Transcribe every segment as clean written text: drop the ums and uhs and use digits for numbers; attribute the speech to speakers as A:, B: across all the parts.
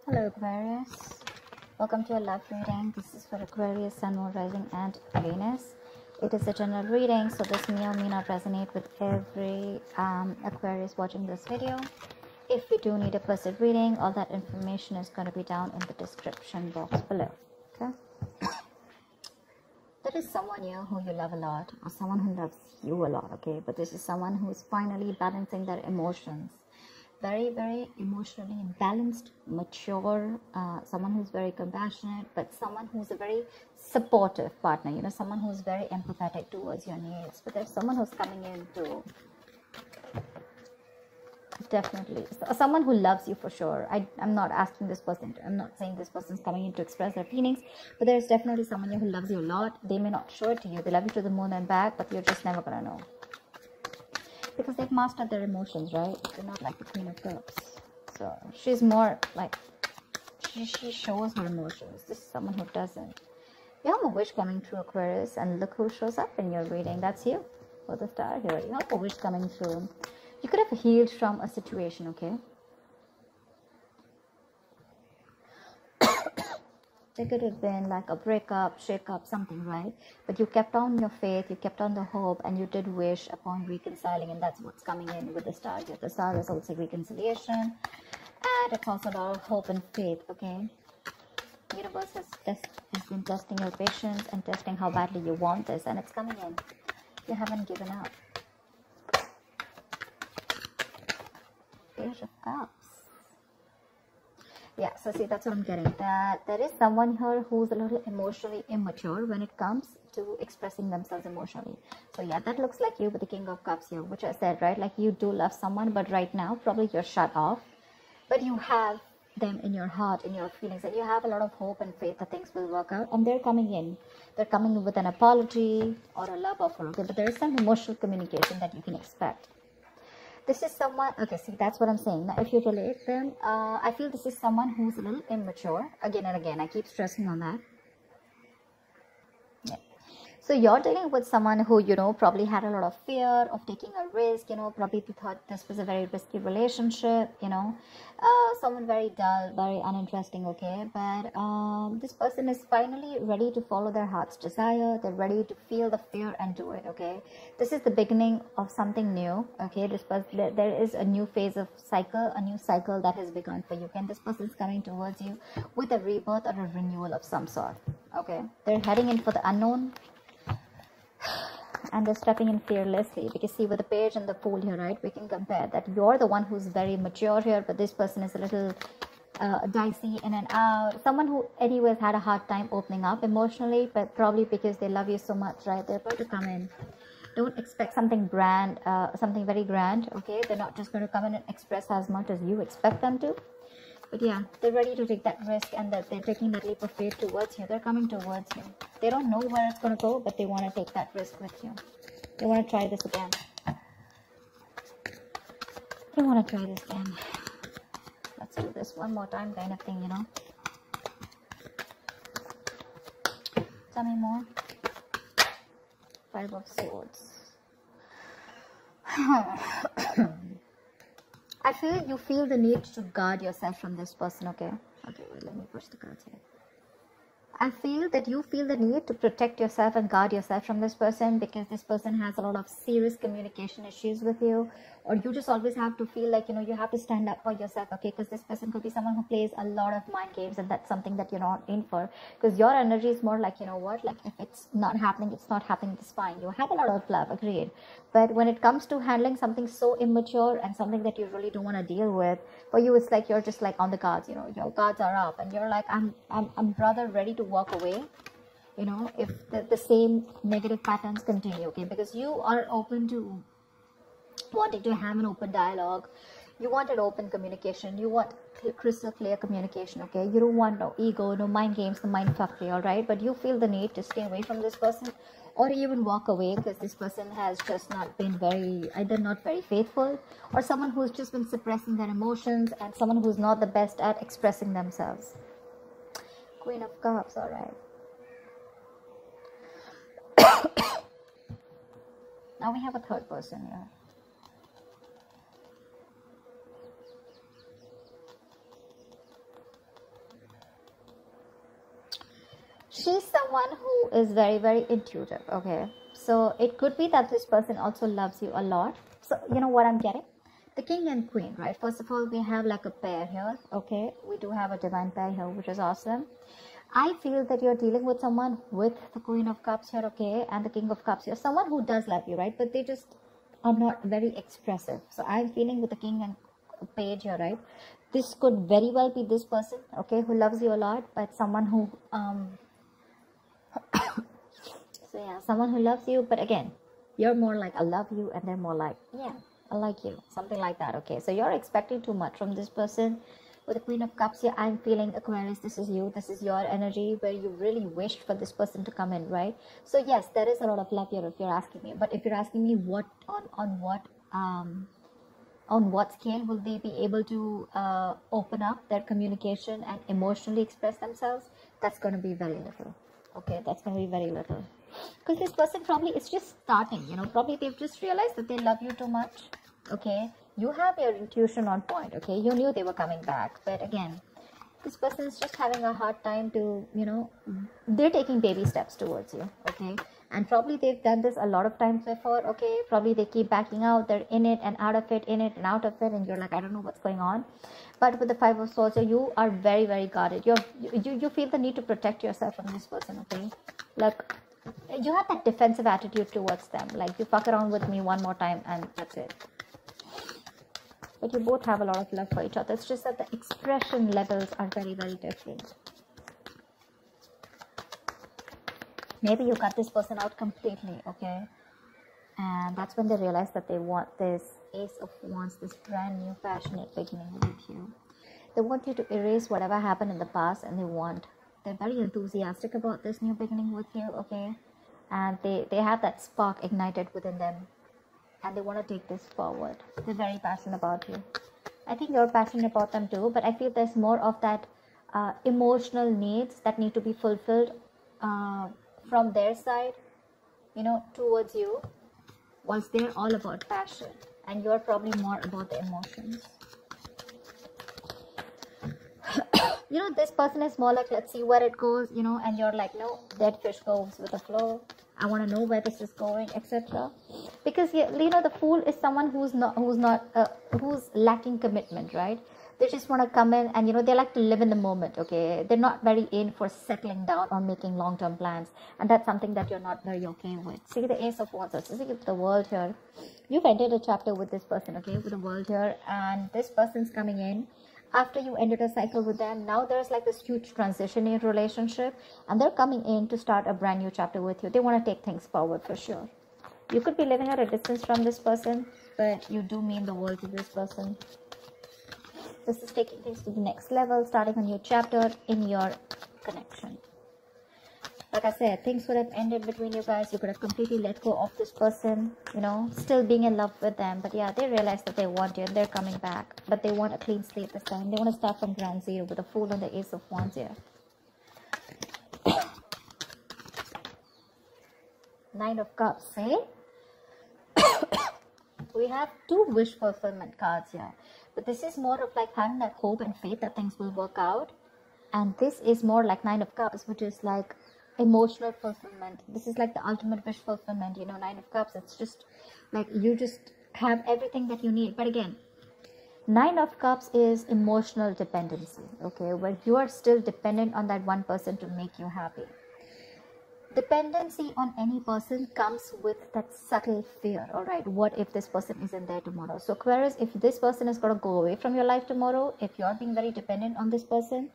A: Hello Aquarius, welcome to a love reading. This is for Aquarius, Sun, Moon, Rising and Venus. It is a general reading, so this may or may not resonate with every Aquarius watching this video. If you do need a personal reading, all that information is going to be down in the description box below. Okay, there is someone here who you love a lot, or someone who loves you a lot, okay, but this is someone who is finally balancing their emotions. Very emotionally balanced, mature, someone who's very compassionate, but someone who's a very supportive partner, you know, someone who's very empathetic towards your needs. But there's someone who's coming in to definitely someone who loves you for sure. I'm not asking this person, I'm not saying this person's coming in to express their feelings, but there's definitely someone here who loves you a lot. They may not show it to you, they love you to the moon and back, but you're just never gonna know, because they've mastered their emotions, right? They're not like the Queen of Cups. So she's more like, she shows her emotions. This is someone who doesn't. You have a wish coming through, Aquarius, and look who shows up in your reading. That's you, with the star here. You have a wish coming through. You could have healed from a situation, okay? There could have been like a breakup, shake-up, something, right? But you kept on your faith, you kept on the hope, and you did wish upon reconciling, and that's what's coming in with the star here. The star is also reconciliation, and it's also a lot of hope and faith, okay? The universe has been testing your patience and testing how badly you want this, and it's coming in. You haven't given up. Page of Cups. Yeah, so see, that's what I'm getting, that there is someone here who's a little emotionally immature when it comes to expressing themselves emotionally. So yeah, that looks like you with the King of Cups here, which I said, right? Like, you do love someone, but right now probably you're shut off, but you have them in your heart, in your feelings, and you have a lot of hope and faith that things will work out, and they're coming in with an apology or a love offer, okay? But there is some emotional communication that you can expect. This is someone, okay, see, that's what I'm saying. Now, if you relate them, I feel this is someone who's a little immature. Again and again, I keep stressing on that. Yeah. So you're dealing with someone who, you know, probably had a lot of fear of taking a risk, you know, probably thought this was a very risky relationship, you know, someone very dull, very uninteresting, okay, but this person is finally ready to follow their heart's desire. They're ready to feel the fear and do it, okay. This is the beginning of something new, okay. This person, there is a new phase of cycle, a new cycle that has begun for you, and this person is coming towards you with a rebirth or a renewal of some sort, okay. They're heading in for the unknown, and they're stepping in fearlessly, because see, with the Page and the Fool here, right, we can compare that you're the one who's very mature here, but this person is a little dicey, in and out, someone who anyways had a hard time opening up emotionally, but probably because they love you so much, right, they're about to come in. Don't expect something grand, something very grand, okay. They're not just going to come in and express as much as you expect them to, but yeah, they're ready to take that risk, and that they're taking that leap of faith towards you. They're coming towards you. They don't know where it's going to go, but they want to take that risk with you. They want to try this again. They want to try this again. Let's do this one more time, kind of thing, you know. Tell me more. Five of Swords. I feel you feel the need to guard yourself from this person, okay? Okay, wait, let me push the cards here. I feel that you feel the need to protect yourself and guard yourself from this person, because this person has a lot of serious communication issues with you, or you just always have to feel like, you know, you have to stand up for yourself, okay? Because this person could be someone who plays a lot of mind games, and that's something that you're not in for, because your energy is more like, you know what, like, if it's not happening, it's not happening, it's fine. You have a lot of love, agreed, but when it comes to handling something so immature and something that you really don't want to deal with, for you it's like you're just like on the guards, you know, your guards are up, and you're like, I'm rather ready to walk away, you know, if the same negative patterns continue, okay? Because you are open to wanting to have an open dialogue, you want an open communication, you want crystal clear communication, okay? You don't want no ego, no mind games, no mind fuckery, all right? But you feel the need to stay away from this person, or even walk away, because this person has just not been either not very faithful, or someone who's just been suppressing their emotions, and someone who's not the best at expressing themselves. Queen of Cups, all right. Now we have a third person here. She's someone who is very, very intuitive. Okay, so it could be that this person also loves you a lot. So you know what I'm getting? The king and queen, right? First of all, we have like a pair here. Okay, we do have a divine pair here, which is awesome. I feel that you're dealing with someone with the Queen of Cups here, okay, and the King of Cups here. Someone who does love you, right? But they just are not very expressive. So I'm feeling with the King and Page here, right? This could very well be this person, okay, who loves you a lot, but someone who, so yeah, someone who loves you, but again, you're more like, I love you, and they're more like, yeah, I like you, something like that, okay? So you're expecting too much from this person. With the Queen of Cups here, I'm feeling, Aquarius, this is you, this is your energy where you really wished for this person to come in, right? So yes, there is a lot of love here if you're asking me. But if you're asking me what on what scale will they be able to open up their communication and emotionally express themselves, that's going to be very little. Okay, that's going to be very little. Because this person probably is just starting, you know, probably they've just realized that they love you too much. Okay, you have your intuition on point. Okay, you knew they were coming back, but again, this person is just having a hard time to, you know, they're taking baby steps towards you. Okay, and probably they've done this a lot of times before. Okay, probably they keep backing out, they're in it and out of it, in it and out of it, and you're like, I don't know what's going on. But with the Five of Swords, you are very, very guarded. You feel the need to protect yourself from this person. Okay, like you have that defensive attitude towards them, like you fuck around with me one more time and that's it. But you both have a lot of love for each other. It's just that the expression levels are very, very different. Maybe you cut this person out completely, okay? And that's when they realize that they want this Ace of Wands, this brand new passionate beginning with you. They want you to erase whatever happened in the past, and they're very enthusiastic about this new beginning with you, okay? And they have that spark ignited within them. And they want to take this forward. They're very passionate about you. I think you're passionate about them too, but I feel there's more of that emotional needs that need to be fulfilled from their side, you know, towards you, whilst they're all about passion, and you're probably more about the emotions. You know, this person is more like, let's see where it goes, you know, and you're like, no, dead fish goes with the flow. I want to know where this is going, etc. Because you know, the Fool is someone who's lacking commitment, right? They just want to come in and, you know, they like to live in the moment, okay? They're not very in for settling down or making long-term plans, and that's something that you're not very okay with. See the Ace of Wands, see the World here. You've ended a chapter with this person, okay, with the World here, and this person's coming in. After you ended a cycle with them, now there's like this huge transition in relationship, and they're coming in to start a brand new chapter with you. They want to take things forward for sure. You could be living at a distance from this person, but you do mean the world to this person. This is taking things to the next level, starting a new chapter in your connection. Like I said, things would have ended between you guys. You could have completely let go of this person, you know, still being in love with them. But yeah, they realize that they want you and they're coming back. But they want a clean slate this time. They want to start from ground zero with the Fool and the Ace of Wands here. Nine of Cups, eh? We have two wish fulfillment cards here. But this is more of like having that hope and faith that things will work out. And this is more like Nine of Cups, which is like emotional fulfillment. This is like the ultimate wish fulfillment, you know. Nine of Cups, it's just like you just have everything that you need. But again, Nine of Cups is emotional dependency, okay, where you are still dependent on that one person to make you happy. Dependency on any person comes with that subtle fear. All right, what if this person isn't there tomorrow? So Aquarius, if this person is going to go away from your life tomorrow, if you're being very dependent on this person,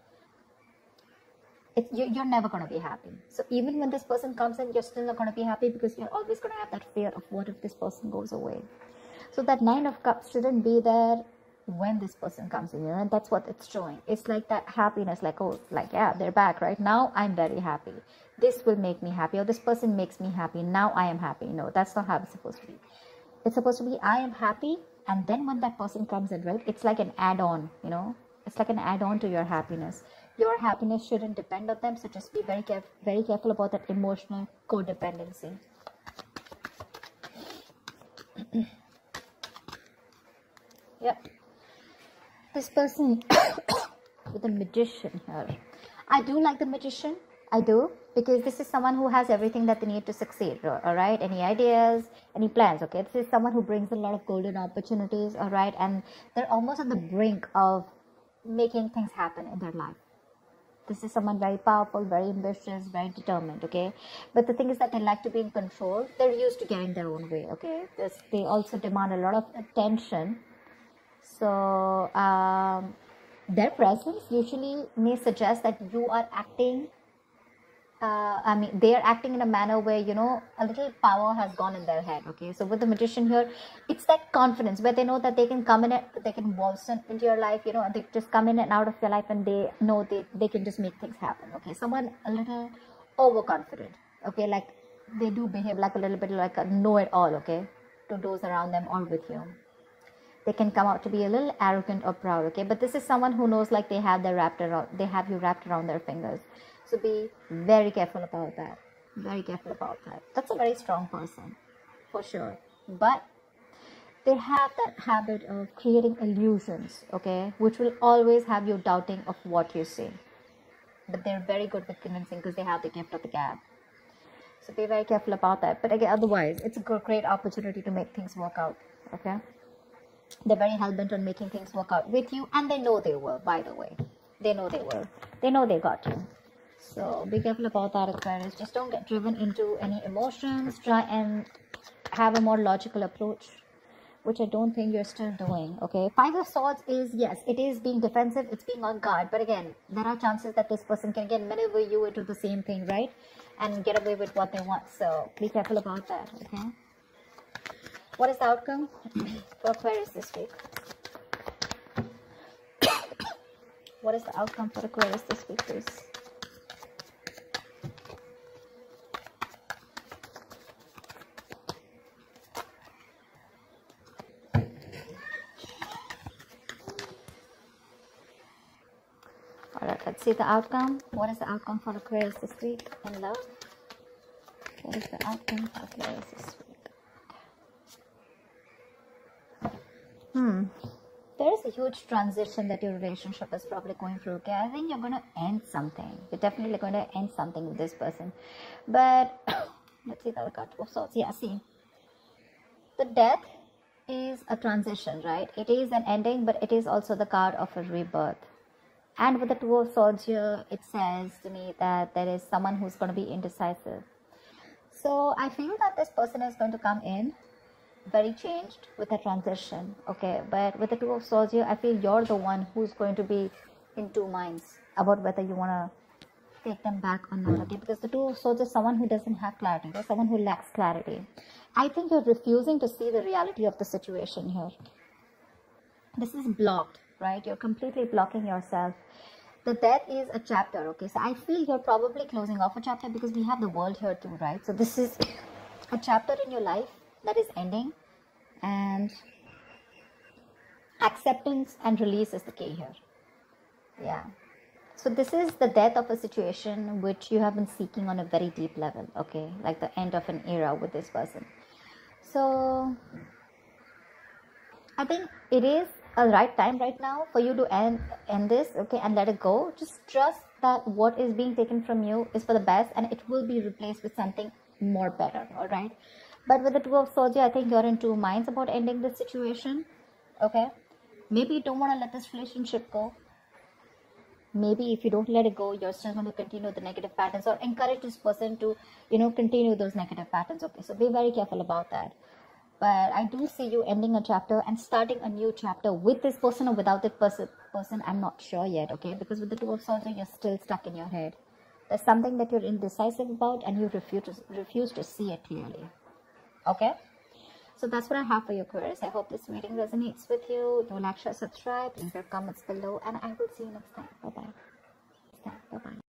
A: you're never going to be happy. So even when this person comes in, you're still not going to be happy, because you're always going to have that fear of what if this person goes away. So that Nine of Cups shouldn't be there when this person comes in, you know, and that's what it's showing. It's like that happiness, like, oh, like, yeah, they're back right now, I'm very happy, this will make me happy, or this person makes me happy, now I am happy. No, that's not how it's supposed to be. It's supposed to be, I am happy, and then when that person comes in, right, it's like an add-on, you know, it's like an add-on to your happiness. Your happiness shouldn't depend on them, so just be very careful about that emotional codependency. Yep. This person with the Magician here. I do like the Magician, I do, because this is someone who has everything that they need to succeed, all right? Any ideas, any plans, okay? This is someone who brings a lot of golden opportunities, all right? And they're almost on the brink of making things happen in their life. This is someone very powerful, very ambitious, very determined, okay? But the thing is that they like to be in control. They're used to getting their own way, okay? They also demand a lot of attention. So their presence usually may suggest that you are acting they are acting in a manner where, you know, a little power has gone in their head, okay? So with the magician here, it's that confidence where they know that they can come in, they can waltz into your life, you know, they just come in and out of your life, and they know they can just make things happen, okay? Someone a little overconfident, okay? Like they do behave like a little bit like a know-it-all, okay? To those around them or with you. They can come out to be a little arrogant or proud, okay? But this is someone who knows like they have you wrapped around their fingers. So be very careful about that. Very careful about that. That's a very strong person, for sure. But they have that habit of creating illusions, okay? Which will always have you doubting of what you see. But they're very good with convincing because they have the gift of the gab. So be very careful about that. But again, otherwise, it's a great opportunity to make things work out, okay? They're very hell-bent on making things work out with you, and they know they will, by the way. They know they will. They know they got you. So be careful about that, Aquarius. Just don't get driven into any emotions. Try and have a more logical approach, which I don't think you're still doing, okay? Five of Swords is, yes, it is being defensive. It's being on guard. But again, there are chances that this person can again maneuver you into the same thing, right? And get away with what they want. So be careful about that, okay? What is the outcome for Aquarius this week? What is the outcome for Aquarius this week, please? Alright, let's see the outcome. What is the outcome for Aquarius this week in love? What is the outcome for Aquarius this week? There is a huge transition that your relationship is probably going through, okay? I think you're going to end something. You're definitely going to end something with this person. But, let's see the other card. Oh, so, yeah, see. The death is a transition, right? It is an ending, but it is also the card of a rebirth. And with the Two of Swords here, it says to me that there is someone who's going to be indecisive. So, I feel that this person is going to come in very changed with a transition, okay? But with the Two of Swords here, I feel you're the one who's going to be in two minds about whether you want to take them back or not, okay? Because the Two of Swords is someone who doesn't have clarity. There's someone who lacks clarity. I think you're refusing to see the reality of the situation here. This is blocked, right? You're completely blocking yourself. The death is a chapter, okay? So I feel you're probably closing off a chapter because we have the world here too, right? So this is a chapter in your life that is ending, and acceptance and release is the key here. Yeah. So this is the death of a situation which you have been seeking on a very deep level, okay? Like the end of an era with this person. So I think it is a right time right now for you to end this, okay, and let it go. Just trust that what is being taken from you is for the best, and it will be replaced with something more better, all right? But with the Two of Swords, I think you're in two minds about ending this situation, okay? Maybe you don't want to let this relationship go. Maybe if you don't let it go, you're still going to continue the negative patterns or encourage this person to, you know, continue those negative patterns, okay? So be very careful about that. But I do see you ending a chapter and starting a new chapter with this person or without this person. I'm not sure yet, okay? Because with the Two of Swords, you're still stuck in your head. There's something that you're indecisive about and you refuse to see it clearly. Okay, so that's what I have for you, Aquarius. I hope this reading resonates with you. Do like, share, subscribe, leave your comments below, and I will see you next time. Bye-bye.